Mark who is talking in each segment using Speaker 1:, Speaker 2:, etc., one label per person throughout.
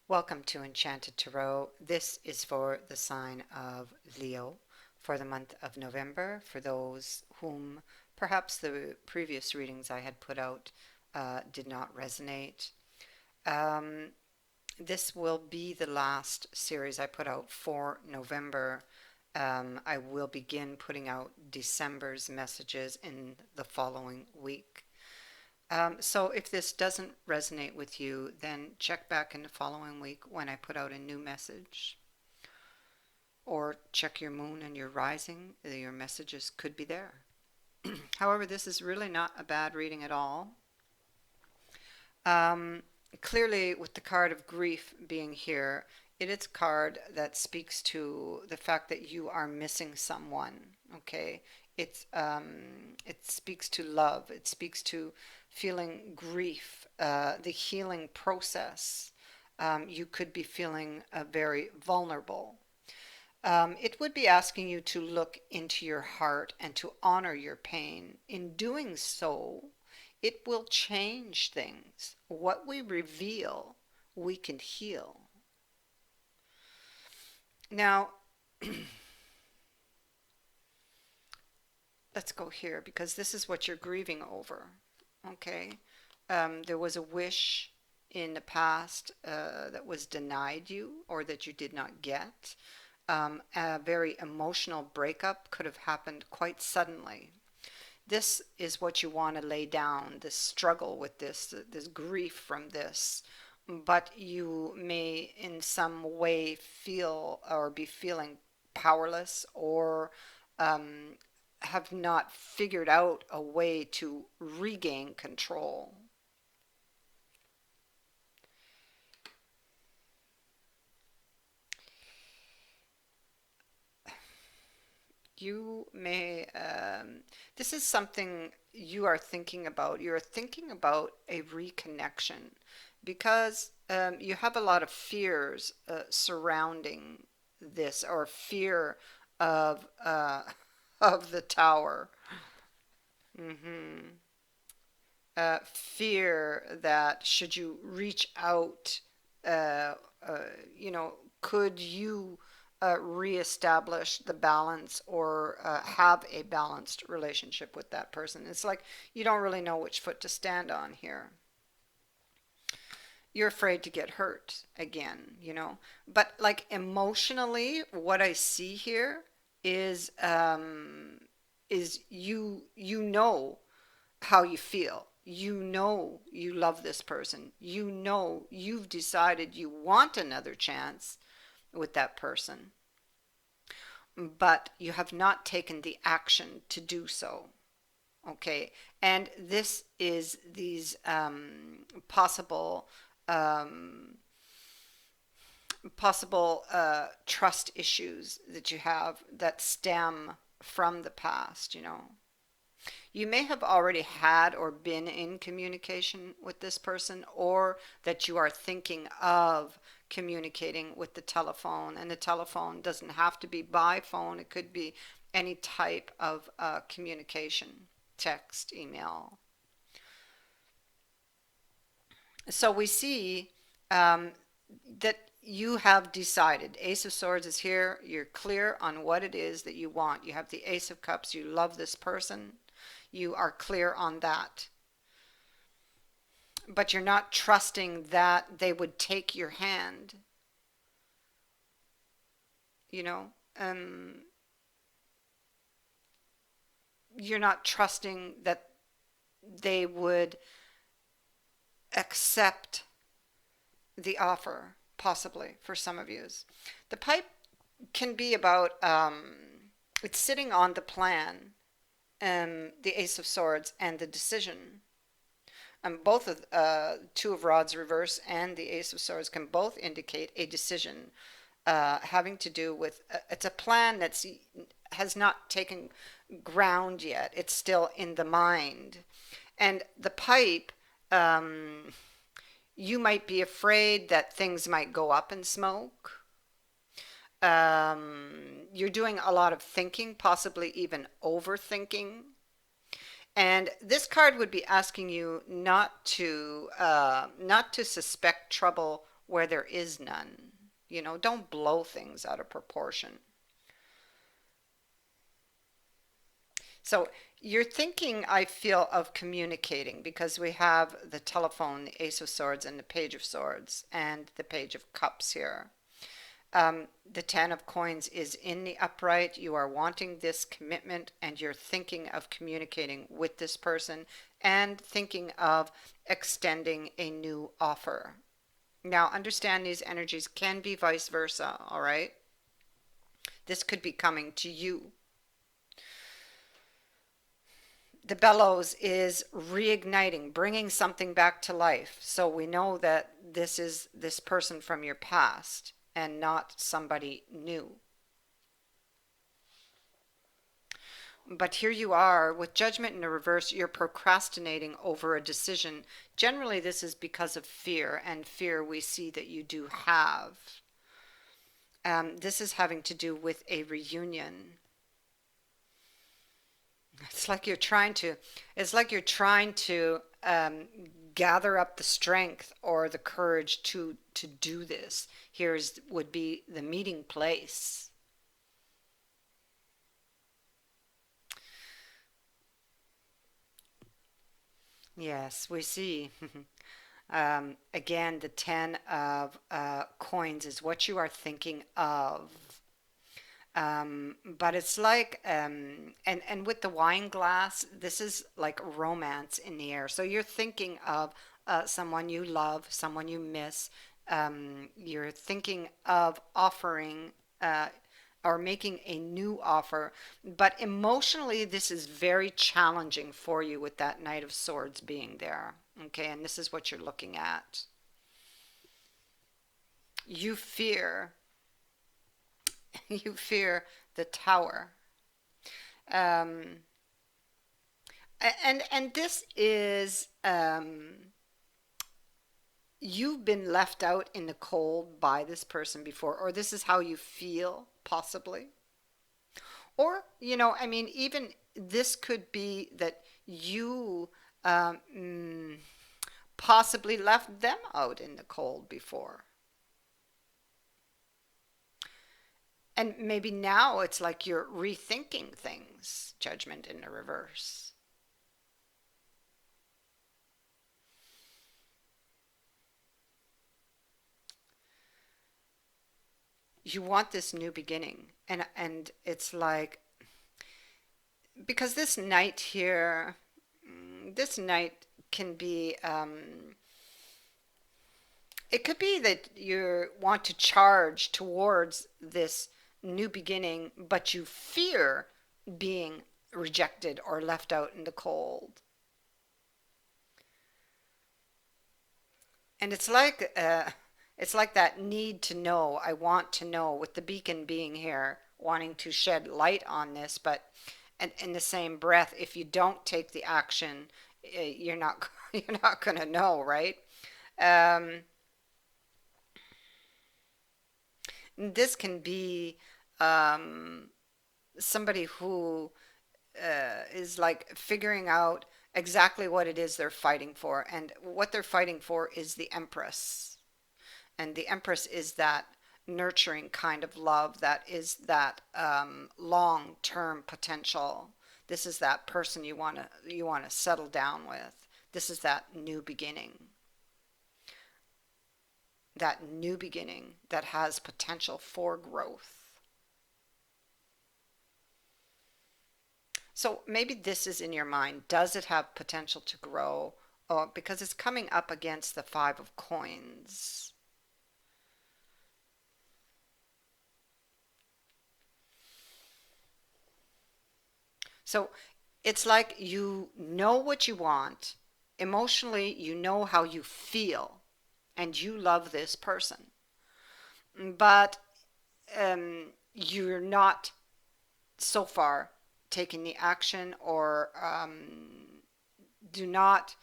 Speaker 1: Welcome to Enchanted Tarot. This is for the sign of Leo for the month of November. For those whom perhaps the previous readings I had put out did not resonate. Um, this will be the last series I put out for November. I will begin putting out December's messages in the following week. So if this doesn't resonate with you, then check back in the following week when I put out a new message. Or check your moon and your rising. Your messages could be there. However, this is really not a bad reading at all. Um, Clearly, with the card of grief being here, it is a card that speaks to the fact that you are missing someone. Okay, it speaks to love. It speaks to feeling grief, the healing process. You could be feeling very vulnerable. It would be asking you to look into your heart and to honor your pain. In doing so, it will change things. What we reveal, we can heal. Now, let's go here because this is what you're grieving over. Okay. There was a wish in the past that was denied you or that you did not get. A very emotional breakup could have happened quite suddenly. This is what you want to lay down, this struggle with this grief from this. But you may in some way feel or be feeling powerless or um, have not figured out a way to regain control. You may, this is something you are thinking about. You're thinking about a reconnection because you have a lot of fears surrounding this, or fear of of the tower. hmm Fear that should you reach out, uh, uh, you know, could you reestablish the balance or have a balanced relationship with that person? It's like you don't really know which foot to stand on here. You're afraid to get hurt again, you know. But like emotionally, what I see here is you know how you feel. You know you love this person. You know you've decided you want another chance with that person, but you have not taken the action to do so. Okay. And this is these um, possible trust issues that you have that stem from the past, you know. You may have already had or been in communication with this person, or that you are thinking of communicating with the telephone. And the telephone doesn't have to be by phone, it could be any type of communication, text, email. So we see um, that you have decided. Ace of Swords is here. You're clear on what it is that you want. You have the Ace of Cups. You love this person. You are clear on that. But you're not trusting that they would take your hand, you know? Um, you're not trusting that they would accept the offer, possibly, for some of you. The pipe can be about, it's sitting on the plan, the Ace of Swords, and the decision. Both of Two of Rods reverse and the Ace of Swords can both indicate a decision having to do with it's a plan that's has not taken ground yet. It's still in the mind, and the pipe. Um, you might be afraid that things might go up in smoke. You're doing a lot of thinking, possibly even overthinking. And this card would be asking you not to suspect trouble where there is none. Don't blow things out of proportion. So you're thinking, I feel, of communicating because we have the telephone, the Ace of Swords, and the Page of Swords, and the Page of Cups here. The Ten of Coins is in the upright. You are wanting this commitment and you're thinking of communicating with this person and thinking of extending a new offer. Now, understand these energies can be vice versa, all right? This could be coming to you. The bellows is reigniting, bringing something back to life. So we know that this is this person from your past and not somebody new. But here you are with judgment in the reverse, you're procrastinating over a decision. Generally, this is because of fear, and fear we see that you do have. This is having to do with a reunion. It's like you're trying to, it's like you're trying to gather up the strength or the courage to do this. Here's would be the meeting place. Yes, we see. Again, the 10 of coins is what you are thinking of. But it's like, and with the wine glass, this is like romance in the air. So you're thinking of someone you love, someone you miss. You're thinking of offering or making a new offer. But emotionally, this is very challenging for you with that Knight of Swords being there. Okay, and this is what you're looking at. You fear, you fear the tower. Um, and this is you've been left out in the cold by this person before, or this is how you feel, possibly. Or, I mean, even this could be that you possibly left them out in the cold before. And maybe now it's like you're rethinking things, judgment in the reverse. You want this new beginning. And it's like because this night here, this night can be it could be that you want to charge towards this new beginning, but you fear being rejected or left out in the cold. And it's like that need to know. I want to know, with the beacon being here, wanting to shed light on this. But in the same breath, if you don't take the action, you're not you're not going to know, right? Um, this can be um, somebody who is like figuring out exactly what it is they're fighting for. And what they're fighting for is the Empress. And the Empress is that nurturing kind of love, that is that long term potential. This is that person you want to settle down with. This is that new beginning that has potential for growth. So maybe this is in your mind. Does it have potential to grow? Because it's coming up against the Five of Coins. So it's like you know what you want. Emotionally, you know how you feel, and you love this person. But you're not so far taking the action or do not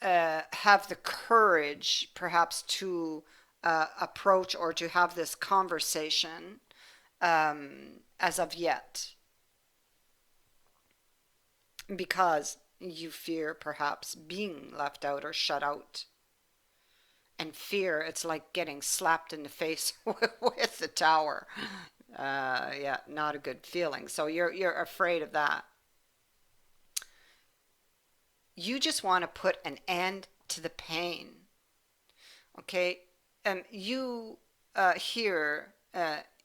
Speaker 1: have the courage, perhaps, to approach or to have this conversation as of yet, because you fear perhaps being left out or shut out. And fear, it's like getting slapped in the face with the tower. Yeah, not a good feeling. So you're afraid of that. You just want to put an end to the pain. Okay, you here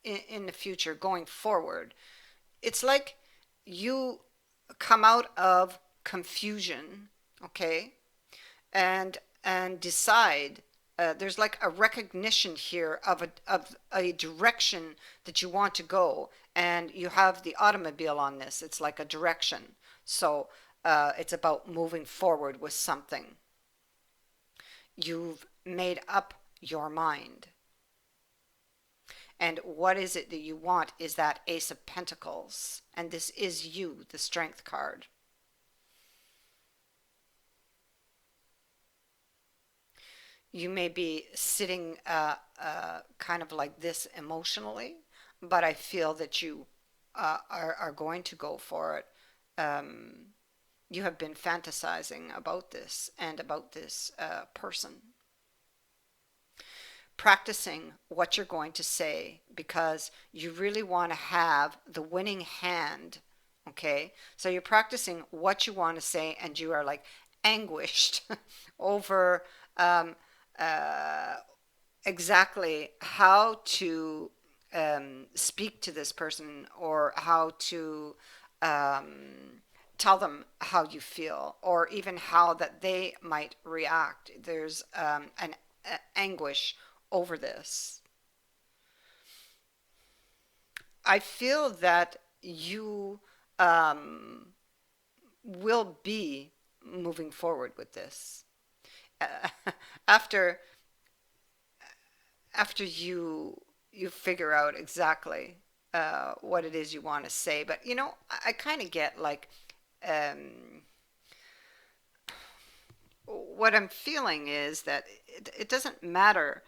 Speaker 1: in the future going forward, it's like you come out of confusion, okay, and decide. There's like a recognition here of a direction that you want to go, and you have the automobile on this. It's like a direction. So it's about moving forward with something. You've made up your mind. And what is it that you want is that Ace of Pentacles. And this is you, the Strength card. You may be sitting kind of like this emotionally, but I feel that you are going to go for it. Um, you have been fantasizing about this and about this person. Practicing what you're going to say because you really want to have the winning hand. Okay, so you're practicing what you want to say and you are like anguished over um, uh, exactly how to speak to this person or how to um, tell them how you feel or even how that they might react. There's an anguish over this. I feel that you um, will be moving forward with this. after after you figure out exactly what it is you want to say. But you know, I kind of get like um, what I'm feeling is that it doesn't matter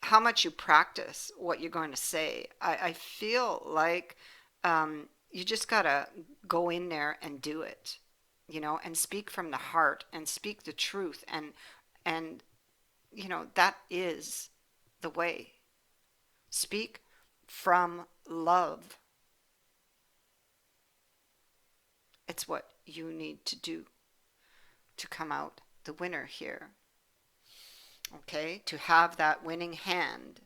Speaker 1: how much you practice what you're going to say. I feel like you just gotta go in there and do it, you know, and speak from the heart and speak the truth, and you know that is the way. Speak from love. It's what you need to do to come out the winner here. Okay, to have that winning hand.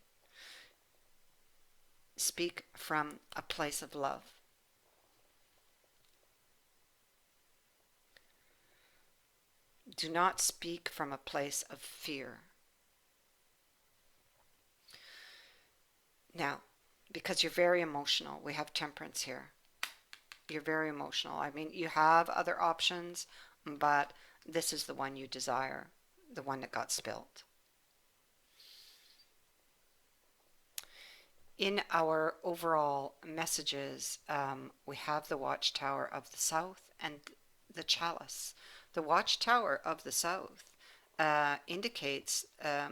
Speaker 1: Speak from a place of love. Do not speak from a place of fear. Now, because you're very emotional, we have temperance here. You're very emotional. I mean, you have other options, but this is the one you desire, the one that got spilt. In our overall messages, we have the Watchtower of the South and the Chalice. The Watchtower of the South indicates a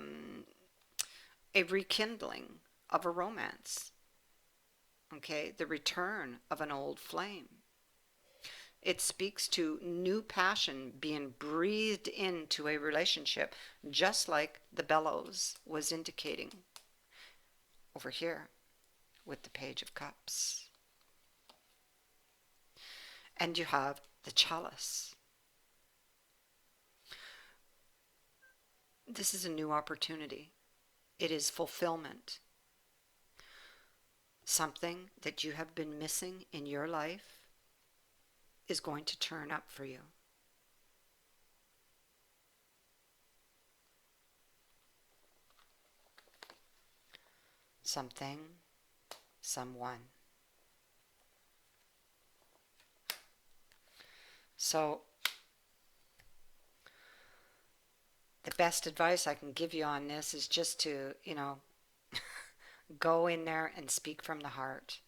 Speaker 1: rekindling of a romance, okay, the return of an old flame. It speaks to new passion being breathed into a relationship, just like the bellows was indicating over here with the Page of Cups. And you have the chalice. This is a new opportunity. It is fulfillment. Something that you have been missing in your life is going to turn up for you. Something, someone. So, the best advice I can give you on this is just to, you know, go in there and speak from the heart.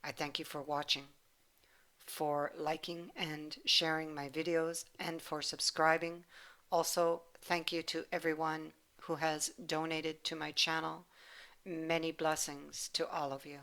Speaker 1: I thank you for watching, for liking and sharing my videos, and for subscribing. Also, thank you to everyone who has donated to my channel. Many blessings to all of you.